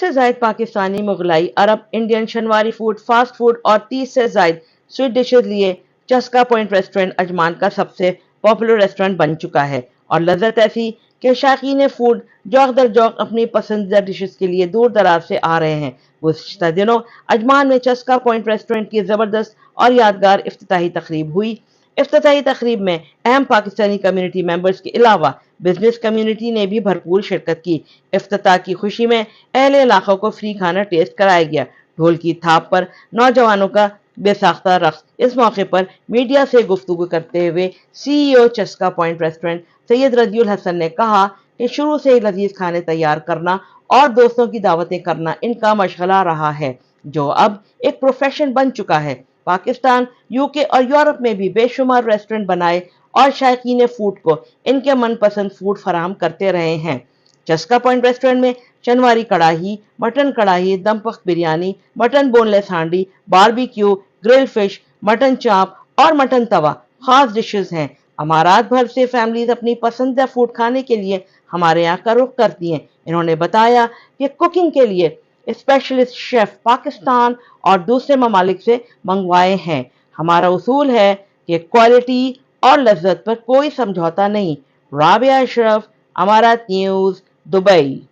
से ज़ायद पाकिस्तानी, मुगलाई, अरब, Indian, शनवारी food, fast food और 30 से ज़ायद स्वीट डिशेज लिए चस्का पॉइंट रेस्टोरेंट अजमान का सबसे पॉपुलर रेस्टोरेंट बन चुका है और लज्जत ऐसी कि शाकीन फूड जौक दर जौक अपनी पसंदीदा डिशेज के लिए दूर दराज से आ रहे हैं। गुज़िश्ता दिनों अजमान में चस्का पॉइंट रेस्टोरेंट की ज़बरदस्त और यादगार इफ्तिताही तकरीब हुई। इफ्तिताही तकरीब में अहम पाकिस्तानी कम्युनिटी मेंबर्स के अलावा बिजनेस कम्युनिटी ने भी भरपूर शिरकत की। इफ्तिताह की खुशी में अहले इलाकों को फ्री खाना टेस्ट कराया गया। ढोल की थाप पर नौजवानों का बेसाख्ता रक्स। इस मौके पर मीडिया से गुफ्तगू करते हुए CEO चस्का पॉइंट रेस्टोरेंट सैयद रजीउल हसन ने कहा कि शुरू से लजीज खाने तैयार करना और दोस्तों की दावतें करना इनका मशगला रहा है, जो अब एक प्रोफेशन बन चुका है। पाकिस्तान, UK और यूरोप में भी बेशुमार रेस्टोरेंट बनाए और शायकीन फूड को इनके मनपसंद फूड फराहम करते रहे हैं। चस्का पॉइंट रेस्टोरेंट में चनवारी कड़ाही, मटन कड़ाही, दम पख्त बिरयानी, मटन बोनलेस हांडी, बारबेक्यू, ग्रिल फिश, मटन चाप और मटन तवा खास डिशेज हैं। अमारात भर से फैमिलीज अपनी पसंदीदा फूड खाने के लिए हमारे यहाँ का रुख करती हैं। इन्होंने बताया कि कुकिंग के लिए स्पेशलिस्ट शेफ पाकिस्तान और दूसरे ममालिक से मंगवाए हैं। हमारा उसूल है कि क्वालिटी और लज्जत पर कोई समझौता नहीं। राबिया अशरफ, अमारात न्यूज़, दुबई।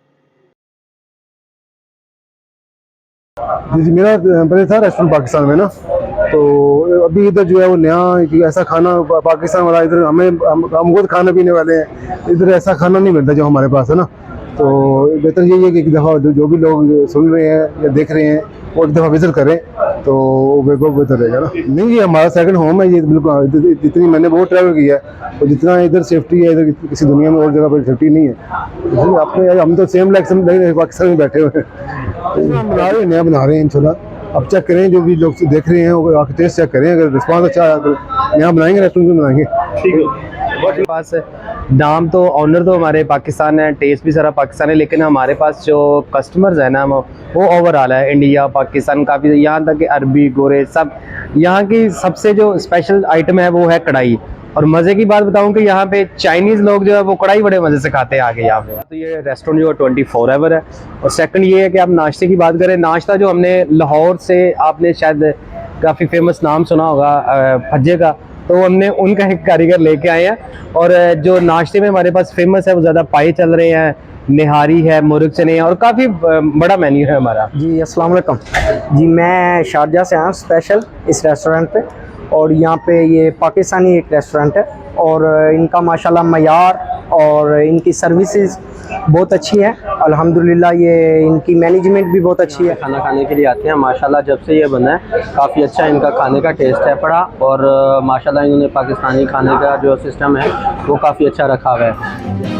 जी मेरा पहले था रेस्टोरेंट पाकिस्तान में ना, तो अभी इधर जो है वो नया ऐसा खाना पाकिस्तान वाला इधर हम खुद खाने पीने वाले हैं, इधर ऐसा खाना नहीं मिलता जो हमारे पास है ना। तो बेहतर यही है कि एक दफ़ा जो भी लोग सुन रहे हैं या देख रहे हैं वो एक दफ़ा विजिट करें तो वो बेहतर रहेगा ना। नहीं, ये हमारा सेकंड होम है, ये बिल्कुल जितनी मैंने बहुत ट्रैवल किया है और जितना इधर सेफ्टी है इधर किसी दुनिया में और जगह पर सेफ्टी नहीं है। इसलिए अपने हम तो सेम लाइक पाकिस्तान में बैठे हुए हैं, हम बना रहे हैं, नया बना रहे हैं इंशाल्लाह। अब चेक करें, जो भी लोग देख रहे हैं वो आके टेस्ट चेक करें, अगर रिस्पांस अच्छा आया तो नया बनाएंगे, रेस्टोरेंट में बनाएंगे। ठीक है, पास नाम तो ऑनर तो हमारे पाकिस्तान है, टेस्ट भी सारा पाकिस्तान है, लेकिन हमारे पास जो कस्टमर्स है ना वो ओवरऑल है इंडिया पाकिस्तान काफ़ी, यहाँ तक कि अरबी गोरे सब। यहाँ की सबसे जो स्पेशल आइटम है वो है कढ़ाई। और मज़े की बात बताऊं कि यहाँ पे चाइनीज़ लोग जो है वो कढ़ाई बड़े मज़े से खाते हैं आगे यहाँ पे। तो ये रेस्टोरेंट जो है 24 आवर है। और सेकंड ये है कि आप नाश्ते की बात करें, नाश्ता जो हमने लाहौर से, आपने शायद काफ़ी फेमस नाम सुना होगा फज्जे का, तो हमने उनका एक कारीगर लेके आए हैं। और जो नाश्ते में हमारे पास फेमस है वो ज़्यादा पाए चल रहे हैं, निहारी है, मुर्ग चने हैं, और काफ़ी बड़ा मेन्यू है हमारा। जी अस्सलाम वालेकुम जी, मैं शारजा से आया स्पेशल इस रेस्टोरेंट पे, और यहाँ पे ये पाकिस्तानी एक रेस्टोरेंट है और इनका माशाल्लाह मयार और इनकी सर्विसेज बहुत अच्छी है अल्हम्दुलिल्लाह। ये इनकी मैनेजमेंट भी बहुत अच्छी है। खाना खाने के लिए आते हैं माशाल्लाह, जब से ये बना है काफ़ी अच्छा इनका खाने का टेस्ट है पड़ा, और माशाल्लाह इन्होंने पाकिस्तानी खाने का जो सिस्टम है वो काफ़ी अच्छा रखा हुआ है।